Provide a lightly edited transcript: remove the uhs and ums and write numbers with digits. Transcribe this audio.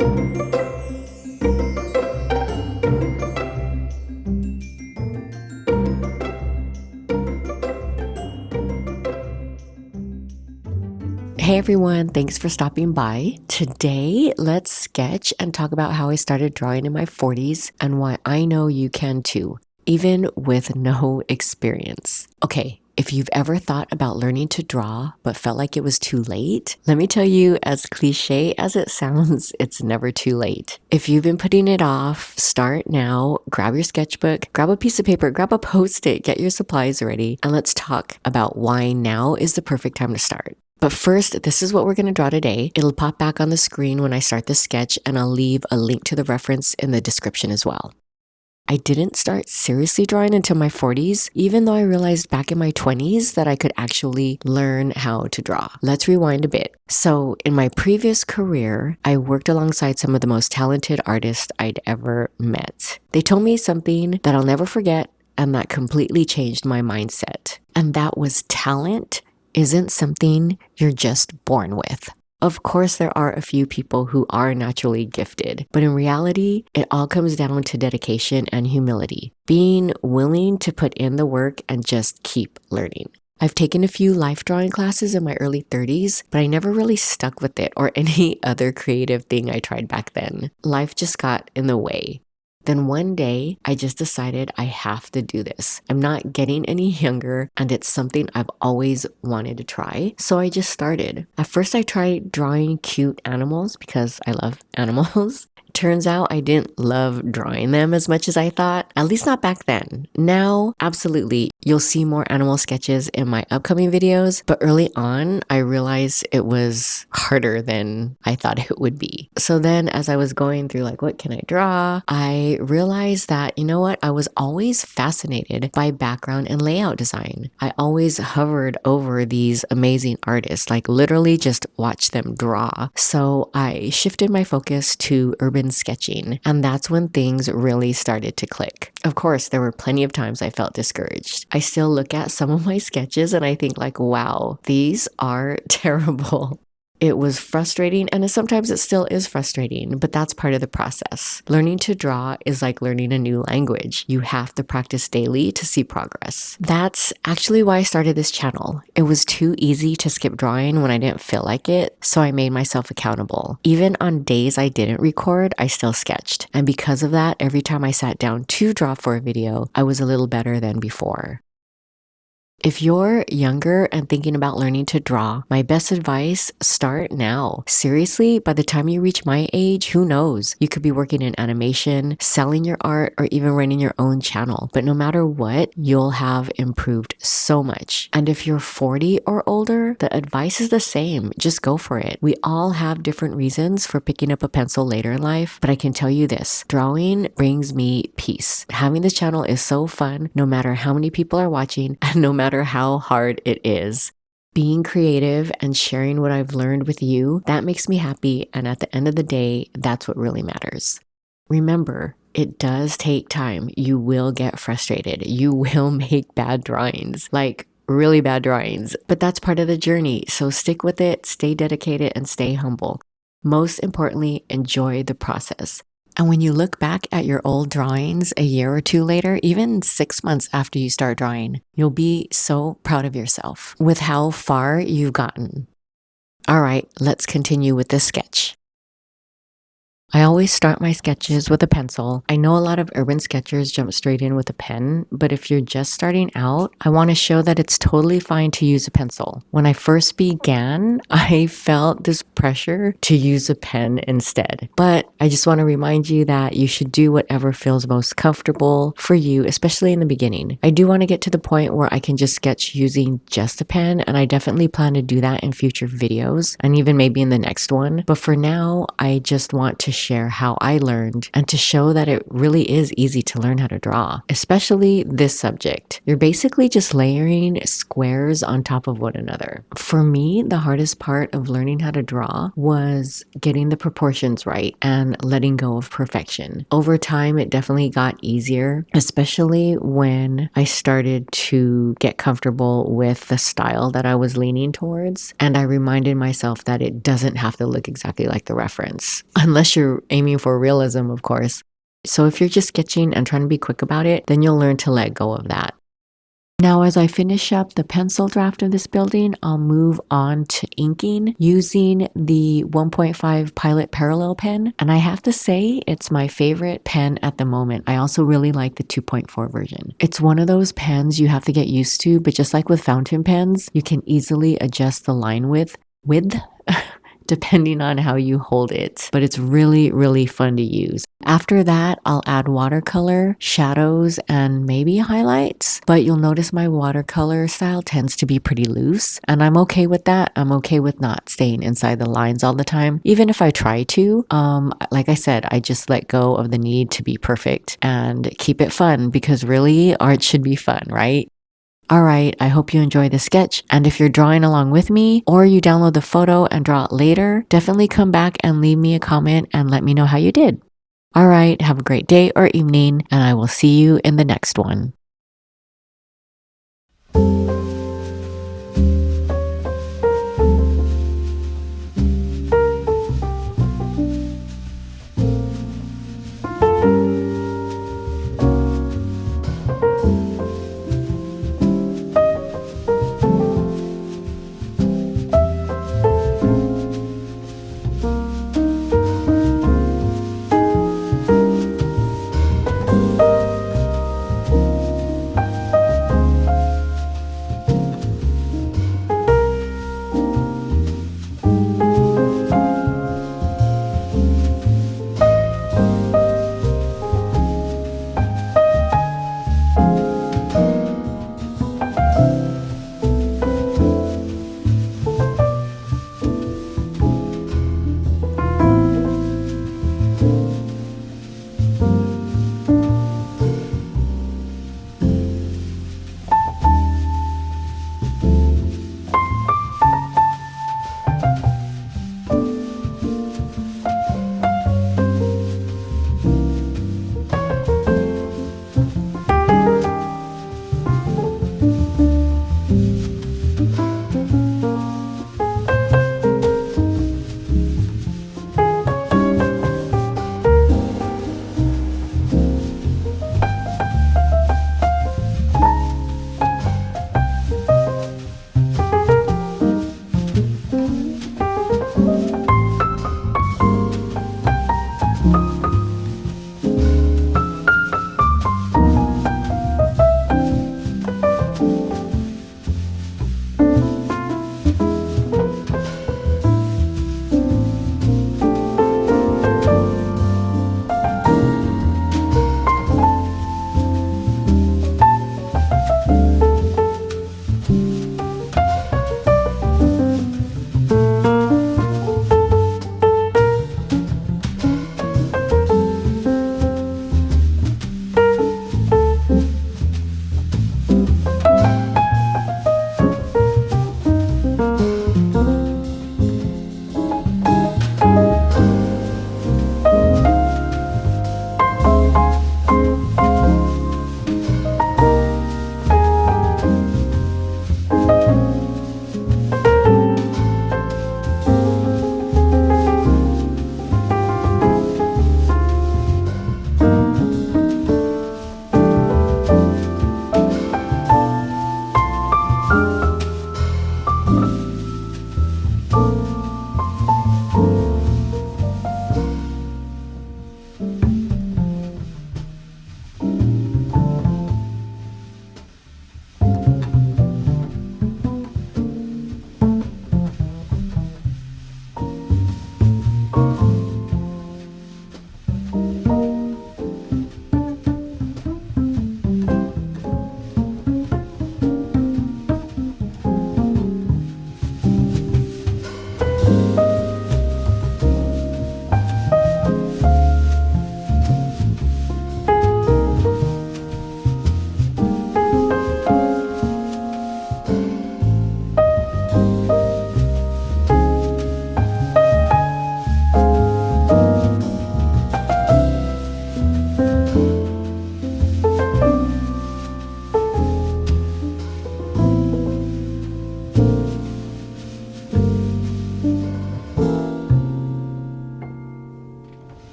Hey everyone, thanks for stopping by. Today, let's sketch and talk about how I started drawing in my 40s and why I know you can too, even with no experience. Okay, if you've ever thought about learning to draw but felt like it was too late, let me tell you, as cliche as it sounds, it's never too late. If you've been putting it off, start now, grab your sketchbook, grab a piece of paper, grab a post-it, get your supplies ready, and let's talk about why now is the perfect time to start. But first, this is what we're going to draw today. It'll pop back on the screen when I start the sketch, and I'll leave a link to the reference in the description as well. I didn't start seriously drawing until my 40s, even though I realized back in my 20s that I could actually learn how to draw. Let's rewind a bit. So in my previous career, I worked alongside some of the most talented artists I'd ever met. They told me something that I'll never forget, and that completely changed my mindset. And that was talent isn't something you're just born with. Of course, there are a few people who are naturally gifted, but in reality, it all comes down to dedication and humility, being willing to put in the work and just keep learning. I've taken a few life drawing classes in my early 30s, but I never really stuck with it or any other creative thing I tried back then. Life just got in the way. Then one day, I just decided I have to do this. I'm not getting any younger, and it's something I've always wanted to try, so I just started. At first, I tried drawing cute animals because I love animals. Turns out I didn't love drawing them as much as I thought, at least not back then. Now, absolutely, you'll see more animal sketches in my upcoming videos, but early on, I realized it was harder than I thought it would be. So then as I was going through like, what can I draw? I realized that, you know what? I was always fascinated by background and layout design. I always hovered over these amazing artists, like literally just watch them draw. So I shifted my focus to urban sketching, and that's when things really started to click. Of course, there were plenty of times I felt discouraged. I still look at some of my sketches and I think like, wow, these are terrible. It was frustrating, and sometimes it still is frustrating, but that's part of the process. Learning to draw is like learning a new language. You have to practice daily to see progress. That's actually why I started this channel. It was too easy to skip drawing when I didn't feel like it, so I made myself accountable. Even on days I didn't record, I still sketched. And because of that, every time I sat down to draw for a video, I was a little better than before. If you're younger and thinking about learning to draw, my best advice, start now. Seriously, by the time you reach my age, who knows? You could be working in animation, selling your art, or even running your own channel. But no matter what, you'll have improved so much. And if you're 40 or older, the advice is the same. Just go for it. We all have different reasons for picking up a pencil later in life, but I can tell you this, drawing brings me peace. Having this channel is so fun, no matter how many people are watching, and no matter how hard it is. Being creative and sharing what I've learned with you, that makes me happy, and at the end of the day, that's what really matters. Remember, it does take time. You will get frustrated. You will make bad drawings, like really bad drawings, but that's part of the journey. So stick with it, stay dedicated, and stay humble. Most importantly, enjoy the process. And when you look back at your old drawings a year or two later, even 6 months after you start drawing, you'll be so proud of yourself with how far you've gotten. All right, let's continue with this sketch. I always start my sketches with a pencil. I know a lot of urban sketchers jump straight in with a pen, but if you're just starting out, I want to show that it's totally fine to use a pencil. When I first began, I felt this pressure to use a pen instead. But I just want to remind you that you should do whatever feels most comfortable for you, especially in the beginning. I do want to get to the point where I can just sketch using just a pen, and I definitely plan to do that in future videos, and even maybe in the next one. But for now, I just want to share how I learned and to show that it really is easy to learn how to draw, especially this subject. You're basically just layering squares on top of one another. For me, the hardest part of learning how to draw was getting the proportions right and letting go of perfection. Over time, it definitely got easier, especially when I started to get comfortable with the style that I was leaning towards. And I reminded myself that it doesn't have to look exactly like the reference. Unless you're you're aiming for realism, of course. So if you're just sketching and trying to be quick about it, then you'll learn to let go of that. Now, as I finish up the pencil draft of this building, I'll move on to inking using the 1.5 Pilot Parallel pen. And I have to say, it's my favorite pen at the moment. I also really like the 2.4 version. It's one of those pens you have to get used to, but just like with fountain pens, you can easily adjust the line width depending on how you hold it. But it's really, really fun to use. After that, I'll add watercolor, shadows, and maybe highlights. But you'll notice my watercolor style tends to be pretty loose. And I'm okay with that. I'm okay with not staying inside the lines all the time. Even if I try to, like I said, I just let go of the need to be perfect and keep it fun, because really, art should be fun, right? All right, I hope you enjoy the sketch. And if you're drawing along with me, or you download the photo and draw it later, definitely come back and leave me a comment and let me know how you did. All right, have a great day or evening, and I will see you in the next one.